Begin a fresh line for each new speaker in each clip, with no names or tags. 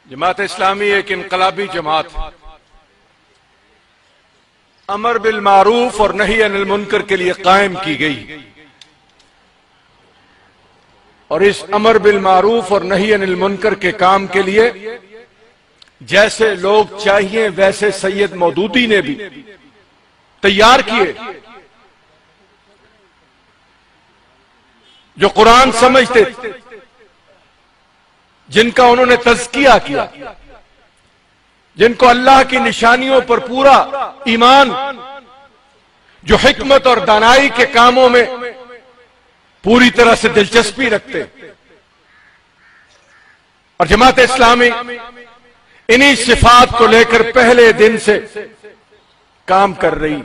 جماعت اسلامی ایک انقلابی جماعت ہے، امر بالمعروف اور نہی عن المنکر کے لیے قائم کی گئی، اور اس امر بالمعروف اور نہی عن المنکر کے کام کے لیے جیسے لوگ چاہیے ویسے سید مودودی نے بھی تیار کیے، جو قرآن سمجھتے تھے، جن کا انہوں نے تزکیہ کیا، جن کو اللہ کی نشانیوں پر پورا ایمان، جو حکمت اور دانائی کے کاموں میں پوری طرح سے دلچسپی رکھتے، اور جماعت اسلامی انہی صفات کو لے کر پہلے دن سے کام کر رہی۔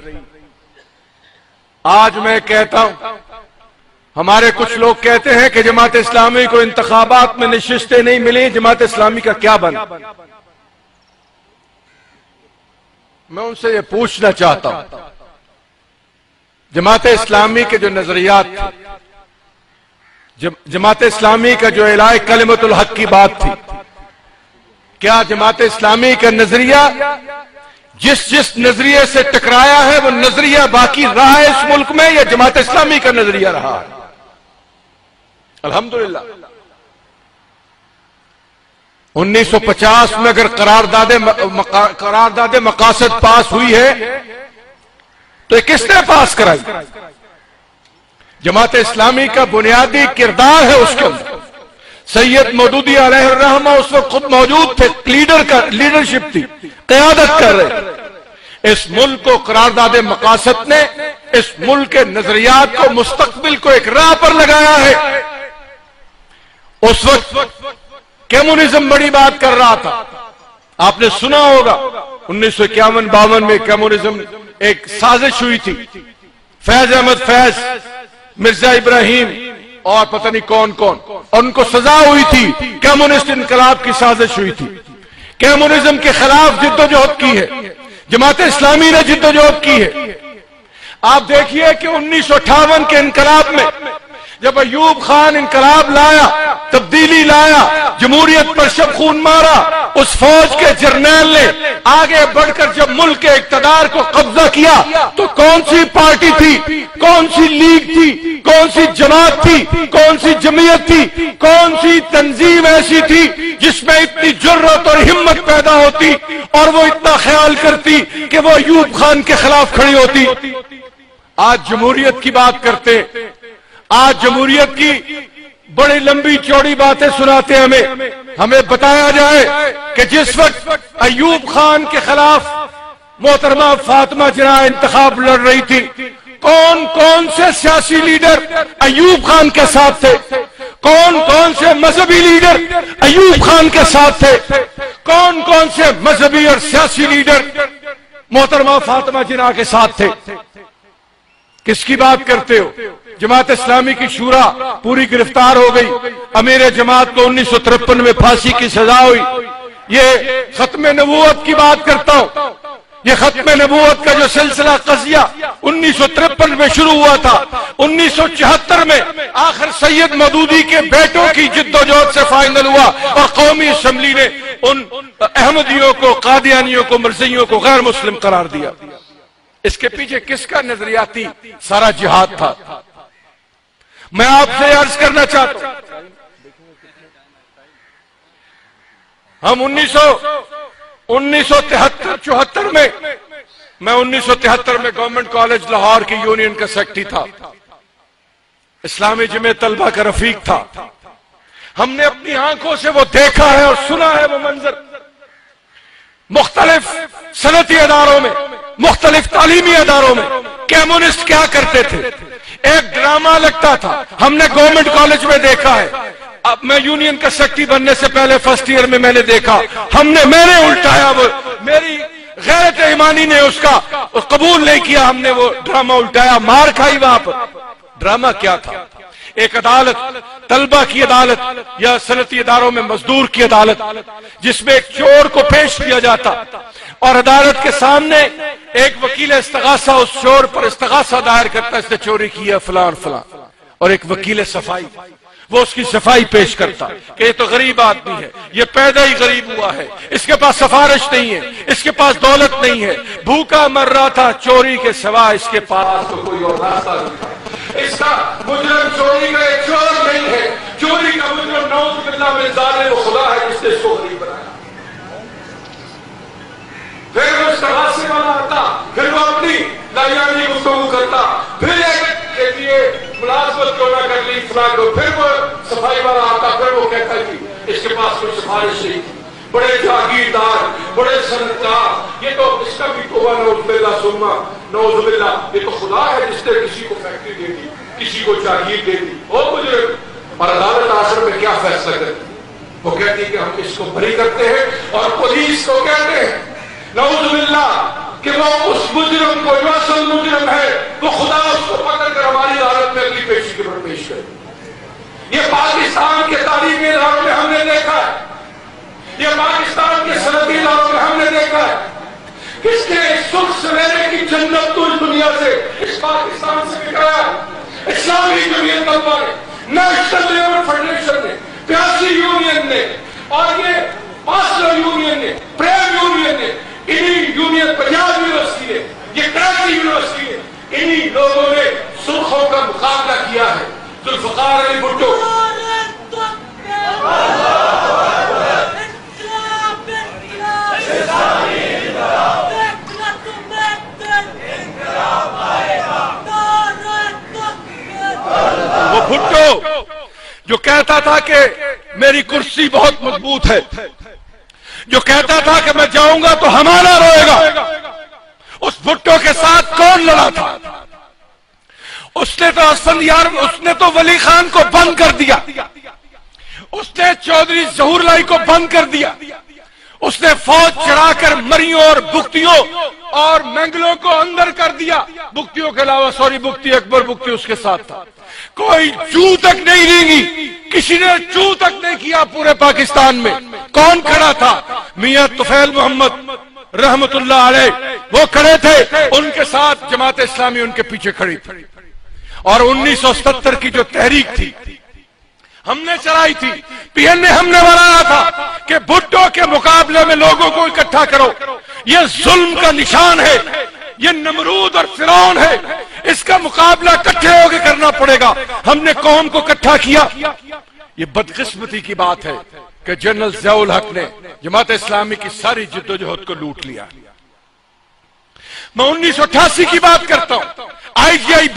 آج میں کہتا ہوں، ہمارے کچھ لوگ کہتے ہیں کہ جماعت اسلامی کو انتخابات میں نشستیں نہیں ملی، جماعت اسلامی کا کیا بنا؟ میں ان سے یہ پوچھنا چاہتا ہوں، جماعت اسلامی کے جو نظریات تھے، جماعت اسلامی کا جو اعلاء کلمت الحق کی بات تھی، کیا جماعت اسلامی کا نظریہ جس نظریے سے ٹکرایا ہے وہ نظریہ باقی رہا ہے اس ملک میں، یا جماعت اسلامی کا نظریہ رہا ہے؟ الحمدللہ 1950 میں اگر قرارداد مقاصد پاس ہوئی ہے تو یہ کس نے پاس کرائی؟ جماعت اسلامی کا بنیادی کردار ہے اس کے اندر۔ سید مودودی علیہ الرحمہ اس وقت خود موجود تھے، لیڈرشپ تھی، قیادت کر رہے۔ اس ملک کو قرارداد مقاصد نے اس ملک کے نظریات کو، مستقبل کو ایک راہ پر لگایا ہے۔ اس وقت کمیونزم بڑی بات کر رہا تھا، آپ نے سنا ہوگا 1951-52 میں کمیونزم ایک سازش ہوئی تھی، فیض احمد فیض، مرزا ابراہیم اور پتہ نہیں کون کون، اور ان کو سزا ہوئی تھی، کمیونسٹ انقلاب کی سازش ہوئی تھی۔ کمیونزم کے خلاف جد و جہد کی ہے، جماعت اسلامی نے جد و جہد کی ہے۔ آپ دیکھیے کہ 1958 کے انقلاب میں جب ایوب خان انقلاب لایا، تبدیلی لایا، جمہوریت پر شب خون مارا، اس فوج کے جرنیل نے آگے بڑھ کر جب ملک کے اقتدار کو قبضہ کیا تو کون سی پارٹی تھی، کون سی لیگ تھی، کون سی جماعت تھی، کون سی جمعیت تھی، کون سی تنظیم ایسی تھی جس میں اتنی جرأت اور ہمت پیدا ہوتی اور وہ اتنا خیال کرتی کہ وہ ایوب خان کے خلاف کھڑی ہوتی؟ آج جمہوریت کی بات کرتے، آج جمہوریت کی بڑی لمبی چوڑی باتیں سناتے ہمیں بتایا جائے کہ جس وقت ایوب خان کے خلاف محترمہ فاطمہ جناح انتخاب لڑ رہی تھی، کون کون سے سیاسی لیڈر ایوب خان کے ساتھ تھے، کون کون سے مذہبی لیڈر ایوب خان کے ساتھ تھے، کون کون سے مذہبی اور سیاسی لیڈر محترمہ فاطمہ جناح کے ساتھ تھے؟ کس کی بات کرتے ہو؟ جماعت اسلامی کی شورا پوری گرفتار ہو گئی، امیر جماعت کو 1953 میں پھانسی کی سزا ہوئی۔ یہ ختم نبوت کی بات کرتا ہوں، یہ ختم نبوت کا جو سلسلہ قضیہ 1953 میں شروع ہوا تھا، 1974 میں آخر سید مودودی کے بیٹوں کی جد و جہد سے فائنل ہوا اور قومی اسمبلی نے ان احمدیوں کو، قادیانیوں کو، مرزیوں کو غیر مسلم قرار دیا۔ اس کے پیچھے کس کا نظریاتی سارا جہاد تھا؟ میں آپ سے عرض کرنا چاہتا ہوں، ہم 1973-74 میں، میں 1973 میں گورنمنٹ کالج لاہور کی یونین کا سیکرٹری تھا، اسلامی جمعیت طلبہ کا رفیق تھا۔ ہم نے اپنی آنکھوں سے وہ دیکھا ہے اور سنا ہے وہ منظر، مختلف صنعتی اداروں میں، مختلف تعلیمی اداروں میں کمیونسٹ کیا کرتے تھے، ایک ڈرامہ لگتا تھا۔ ہم نے گورنمنٹ کالج میں دیکھا ہے، اب میں یونین کا سیکرٹری بننے سے پہلے فرسٹ ایئر میں میں نے دیکھا، میں نے الٹایا، وہ میری غیرت ایمانی نے اس کا قبول نہیں کیا، ہم نے وہ ڈرامہ الٹایا، مار کھائی وہاں پر۔ ڈرامہ کیا تھا؟ ایک عدالت، طلبہ کی عدالت یا صنعتی اداروں میں مزدور کی عدالت، جس میں ایک چور کو پیش کیا جاتا اور عدالت کے سامنے ایک وکیل استغاثہ اس چور پر استغاثہ دائر کرتا، اس نے چوری کی ہے فلاں فلاں، اور ایک وکیل صفائی وہ اس کی صفائی پیش کرتا کہ یہ تو غریب آدمی ہے، یہ پیدا ہی غریب ہوا ہے، اس کے پاس سفارش نہیں ہے، اس کے پاس دولت نہیں ہے، بھوکا مر رہا تھا، چوری کے سوا اس کے پاس تو کوئی اور راستہ نہیں تھا۔ اس کا مجرم چوری کا ایک چور نہیں ہے، چوری کا مجرم نعوذ باللہ من ذالک وہ خدا ہے جس نے اس کو غریب بنایا۔ پھر وہ اس طرح سے والا آتا، پھر وہ اپنی نایابی گفتگو کرتا، پھر ایک کے لیے ملازمت کیوں نہ کر لی فلاں کو، پھر وہ صفائی والا آتا، پھر وہ کہتا کہ اس کے پاس کوئی سفارش نہیں تھی، بڑے جاگیردار، بڑے صنعتکار، یہ تو اس کا بھی توبہ نعوذ باللہ ثم نعوذ باللہ، یہ تو خدا ہے جس نے کسی کو فیکٹری دے دی، کسی کو جاگیر دے دی، او مجرم۔ اور عدالت آخر میں کیا فیصلہ کرتی؟ وہ کہتی کہ ہم اس کو بری کرتے ہیں، اور پولیس کو کہتے ہیں نعوذ باللہ کہ وہ اس مجرم کو جو اصل مجرم ہے وہ خدا اس کو پکڑ کر ہماری عدالت میں اگلی پیشی کے پر پیش کرے۔ یہ پاکستان کے تعلیمی اداروں میں ہم نے دیکھا ہے، یہ پاکستان کے صنعتی اداروں میں ہم نے دیکھا ہے، کس نے سکھ سویرے کی جنت تو اس دنیا سے اس پاکستان سے بکایا؟ اسلامی جمعیت طلبہ نے، نیشنل لیبر فیڈریشن نے، پیاسی یونین نے، اور یہ پاسلر یونین نے، پریم یونین نے، انہی یونین پنجاب یونیورسٹی نے، یہ کراچی یونیورسٹی نے، انہی لوگوں نے سرخوں کا مقابلہ کیا ہے۔ ذوالفقار علی بھٹو وہ بھٹو جو کہتا تھا کہ میری کرسی بہت مضبوط ہے، جو کہتا تھا کہ میں جاؤں گا تو ہمارا روئے گا، اس بھٹو کے ساتھ کون لڑا تھا؟ اس نے تو اسفندیار، اس نے تو ولی خان کو بند کر دیا، اس نے چودھری ظہور لائی کو بند کر دیا، اس نے فوج چڑھا کر مریوں اور بگتیوں اور مینگلوں کو اندر کر دیا، بگتیوں کے علاوہ بگتی اکبر بگتی اس کے ساتھ تھا، کوئی چو تک نہیں رینگی، کسی نے چو تک نہیں کیا پورے پاکستان میں۔ کون کھڑا تھا؟ میاں طفیل محمد رحمت اللہ علیہ، وہ کھڑے تھے، ان کے ساتھ جماعت اسلامی ان کے پیچھے کھڑی تھی۔ اور 1977 کی جو تحریک تھی ہم نے چلائی تھی، پی این نے ہم نے بنایا تھا کہ بھٹو کے مقابلے میں لوگوں کو اکٹھا کرو، یہ ظلم کا نشان ہے، یہ نمرود اور فرعون ہے، اس کا مقابلہ اکٹھے ہو کے کرنا پڑے گا۔ ہم نے قوم کو اکٹھا کیا۔ یہ بدقسمتی کی بات ہے کہ جنرل ضیاء الحق نے جماعت اسلامی کی ساری جدوجہد کو لوٹ لیا۔ میں 1988 کی بات کرتا ہوں، آئی جی آئی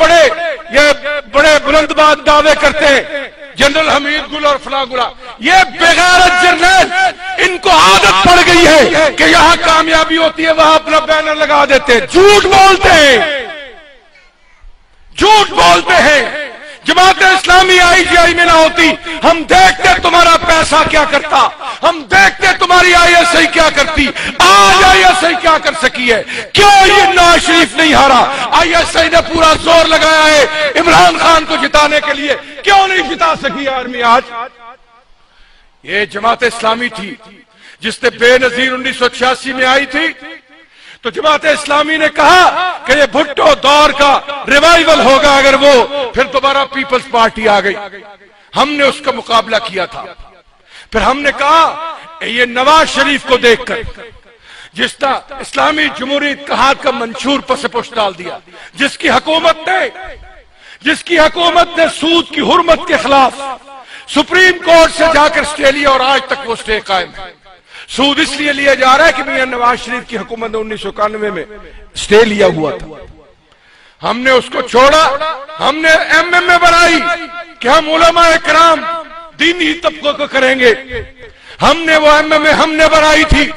بڑے بلند بات دعوے کرتے ہیں، جنرل حمید گل اور فلاں گلا، یہ بغیرت جرنیل، ان کو عادت پڑ گئی ہے کہ یہاں کامیابی ہوتی ہے وہاں اپنا بینر لگا دیتے ہیں، جھوٹ بولتے ہیں، جھوٹ بولتے ہیں۔ جماعت اسلامی آئی جی آئی میں نہ ہوتی، ہم دیکھتے تمہارا پیسہ کیا کرتا، ہم دیکھتے تمہاری آئی ایس آئی کیا کرتی۔ آج آئی ایس آئی کیا کر سکی ہے؟ کیوں یہ نواز شریف نہیں ہارا؟ آئی ایس آئی نے پورا زور لگایا ہے عمران خان کو جتانے کے لیے، کیوں نہیں جتا سکی آرمی آج؟ یہ جماعت اسلامی تھی جس نے بے نظیر 1986 میں آئی تھی، تو جماعت اسلامی نے کہا کہ یہ بھٹو دور کا ریوائیول ہوگا اگر وہ پھر دوبارہ پیپلز پارٹی آ گئی۔ ہم نے اس کا مقابلہ کیا تھا۔ پھر ہم نے کہا یہ نواز شریف کو دیکھ کر جس طرح اسلامی جمہوری اتحاد کا منشور پس پش ڈال دیا، جس کی حکومت نے سود کی حرمت کے خلاف سپریم کورٹ سے جا کر سٹے لیا اور آج تک وہ سٹے قائم ہے۔ سود اس لیے لیا جا رہا ہے کہ میاں نواز شریف کی حکومت نے 1991 میں سٹے لیا ہوا تھا۔ ہم نے اس کو چھوڑا، ہم نے ایم ایم اے بنائی کہ ہم علماء کرام دینی طبقوں کو کریں گے۔ ہم نے وہ ایم ایم اے ہم نے بنائی تھی،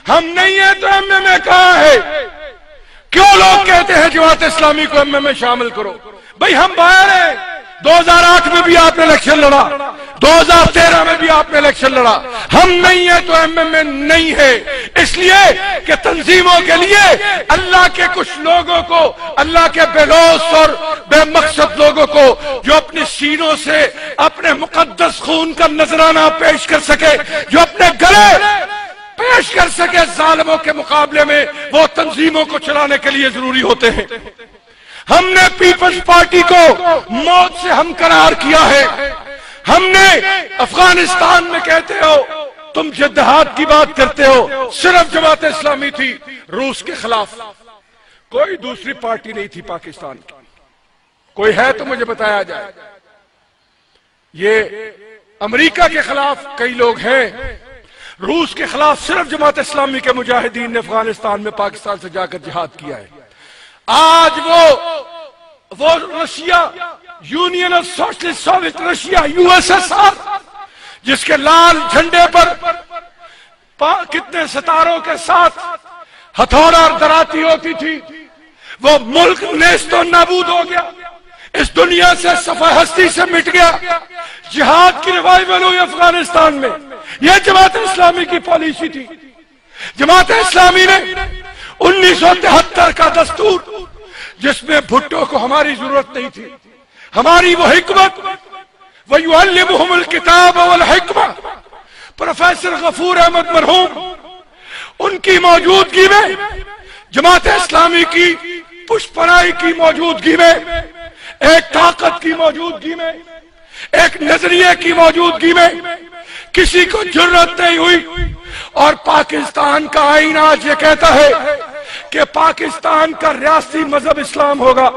ہم نہیں ہے تو ایم ایم اے کہاں ہے؟ کیوں لوگ کہتے ہیں جماعت اسلامی کو ایم ایم اے شامل کرو؟ بھئی ہم باہر ہیں، 2008 میں بھی آپ نے الیکشن لڑا، 2013 میں بھی آپ نے الیکشن لڑا، ہم نہیں ہیں تو ایم ایم اے نہیں ہے، اس لیے کہ تنظیموں کے لیے اللہ کے کچھ لوگوں کو، اللہ کے بے لوث اور بے مقصد لوگوں کو جو اپنے سینوں سے اپنے مقدس خون کا نذرانہ پیش کر سکے، جو اپنے گلے پیش کر سکے ظالموں کے مقابلے میں، وہ تنظیموں کو چلانے کے لیے ضروری ہوتے ہیں۔ ہم نے پیپلز پارٹی کو موت سے ہمکنار کیا ہے، ہم نے افغانستان میں کہتے ہو تم جہاد کی بات کرتے ہو، صرف جماعت اسلامی تھی روس کے خلاف، کوئی دوسری پارٹی نہیں تھی پاکستان کی. کوئی ہے تو مجھے بتایا جائے. یہ امریکہ کے خلاف کئی لوگ ہیں، روس کے خلاف صرف جماعت اسلامی کے مجاہدین نے افغانستان میں پاکستان سے جا کر جہاد کیا ہے. آج وہ Russia, union of socialist Soviet Russia, USSR، جس کے لال جھنڈے پر کتنے ستاروں کے ساتھ ہتھوڑا اور دراتی ہوتی تھی، وہ ملک نیست و نابود ہو گیا، اس دنیا سے صفحہ ہستی سے مٹ گیا. جہاد کی ریوائول ہوئی افغانستان میں. یہ جماعت اسلامی کی پالیسی تھی. جماعت اسلامی نے 1973 کا دستور، جس میں بھٹو کو ہماری ضرورت نہیں تھی، ہماری وہ حکمت، وَيُعَلِّمُهُمُ الْكِتَابَ وَالْحِكْمَةَ، پروفیسر غفور احمد مرحوم، ان کی موجودگی میں، جماعت اسلامی کی پشپرائی کی موجودگی میں، ایک طاقت کی موجودگی میں، ایک نظریے کی موجودگی میں کسی کو جرأت نہیں ہوئی. اور پاکستان کا آئین آج یہ کہتا ہے کہ پاکستان کا ریاستی مذہب اسلام ہوگا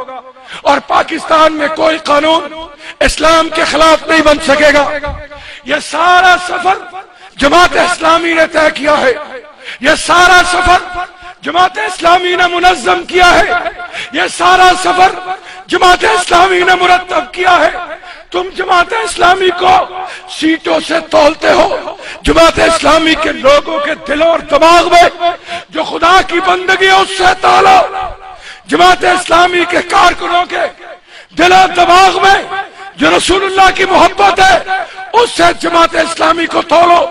اور پاکستان میں کوئی قانون اسلام کے خلاف نہیں بن سکے گا. یہ سارا سفر جماعت اسلامی نے طے کیا ہے، یہ سارا سفر جماعت اسلامی نے منظم کیا ہے، یہ سارا سفر جماعت اسلامی نے مرتب کیا ہے. تم جماعت اسلامی کو سیٹوں سے تولتے ہو، جماعت اسلامی کے لوگوں کے دل اور دماغ میں جو خدا کی بندگی ہے اس سے تولو. جماعت اسلامی کے کارکنوں کے دل اور دماغ میں جو رسول اللہ کی محبت ہے اس سے جماعت اسلامی کو تولو.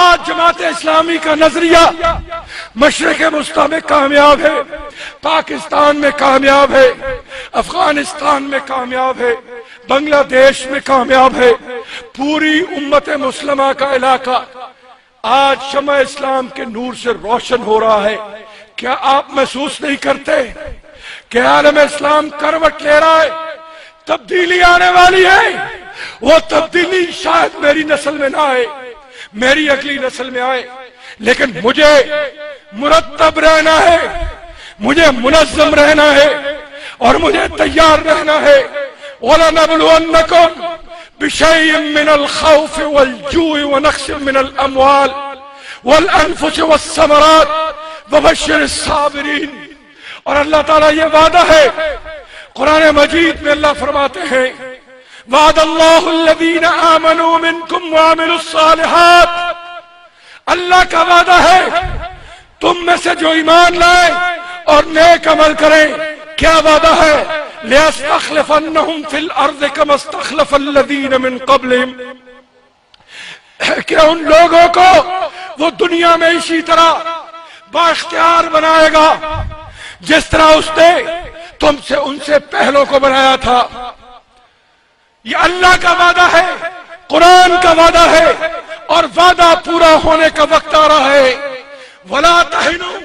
آج جماعت اسلامی کا نظریہ مشرق وسطیٰ میں کامیاب ہے، پاکستان میں کامیاب ہے، افغانستان میں کامیاب ہے، بنگلہ دیش میں کامیاب ہے. پوری امت مسلمہ کا علاقہ آج شمع اسلام کے نور سے روشن ہو رہا ہے. کیا آپ محسوس نہیں کرتے کہ عالم اسلام کروٹ لے رہا ہے؟ تبدیلی آنے والی ہے. وہ تبدیلی شاید میری نسل میں نہ آئے، میری اگلی نسل میں آئے، لیکن مجھے مرتب رہنا ہے، مجھے منظم رہنا ہے اور مجھے تیار رہنا ہے. وَلَنَبْلُوَنَّكُمْ بِشَيْءٍ مِّنَ الْخَوْفِ وَالْجُوعِ وَنَقْصٍ مِّنَ الْأَمْوَالِ وَالْأَنفُسِ وَالثَّمَرَاتِ وَبَشِّرِ الصَّابِرِينَ. اور اللہ تعالیٰ یہ وعدہ ہے قرآن مجید میں، اللہ فرماتے ہیں وعد اللہ الذین آمنوا منکم وعملوا الصالحات. اللہ کا وعدہ ہے تم میں سے جو ایمان لائے اور نیک عمل کریں. کیا وعدہ ہے؟ لِيَسْتَخْلِفَنَّهُمْ فِي الْأَرْضِ كَمَا اسْتَخْلَفَ الَّذِينَ مِنْ قَبْلِهِمْ، کہ ان لوگوں کو وہ دنیا میں اسی طرح با اختیار بنائے گا جس طرح اس نے تم سے ان سے پہلوں کو بنایا تھا. یہ اللہ کا وعدہ ہے، قرآن کا وعدہ ہے اور وعدہ پورا ہونے کا وقت آ رہا ہے. وَلَا تَهِنُوا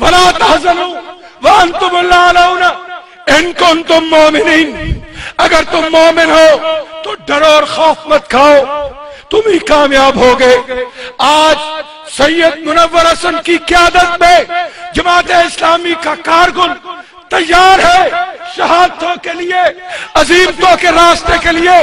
وَلَا تَحْزَنُوا وَأَنْتُمُ الْأَعْلَوْنَ إِن كُنتُم مُؤْمِنِينَ. اگر تم مومن ہو تو ڈرو اور خوف مت کھاؤ، تم ہی کامیاب ہوگے. آج سید منور حسن کی قیادت میں جماعت اسلامی کا کارکن تیار ہے شہادتوں کے لیے، عظیمتوں کے راستے کے لیے.